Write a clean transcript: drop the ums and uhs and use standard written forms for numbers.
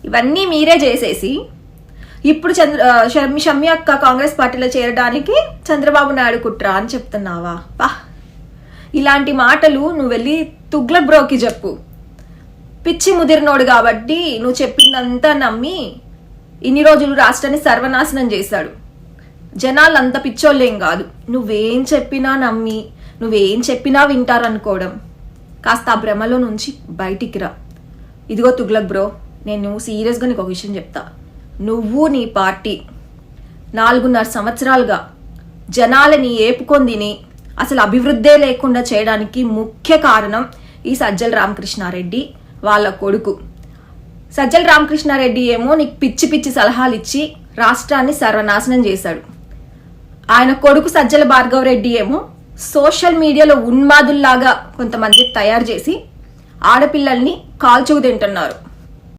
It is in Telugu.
ఇవన్నీ మీరే చేసేసి ఇప్పుడు షమ్మి అక్క కాంగ్రెస్ పార్టీలో చేరడానికి చంద్రబాబు నాయుడు కుట్రా అని చెప్తున్నావా? పా, ఇలాంటి మాటలు నువ్వు వెళ్ళి తుగ్లక్ బ్రోకి చెప్పు. పిచ్చి ముదిరినోడు కాబట్టి నువ్వు చెప్పిందంతా నమ్మి ఇన్ని రోజులు రాష్ట్రాన్ని సర్వనాశనం చేశాడు. జనాలు అంత పిచ్చోళ్ళేం కాదు. నువ్వేం చెప్పినా నమ్మి నువ్వేం చెప్పినా వింటారనుకోవడం. కాస్త ఆ భ్రమలో నుంచి బయటికి రా. ఇదిగో తుగ్లక్ బ్రో, నేను సీరియస్గా నీకు ఒక విషయం చెప్తా. నువ్వు నీ పార్టీ 4.5 సంవత్సరాలుగా జనాలని ఏపుకొని తిని అసలు అభివృద్ధే లేకుండా చేయడానికి ముఖ్య కారణం ఈ సజ్జల రామకృష్ణారెడ్డి వాళ్ళ కొడుకు. సజ్జల రామకృష్ణారెడ్డి ఏమో నీకు పిచ్చి పిచ్చి సలహాలు ఇచ్చి రాష్ట్రాన్ని సర్వనాశనం చేశాడు. ఆయన కొడుకు సజ్జల భార్గవరెడ్డి ఏమో సోషల్ మీడియాలో ఉన్మాదుల్లాగా కొంతమంది తయారు చేసి ఆడపిల్లల్ని కాల్చుకు తింటున్నారు.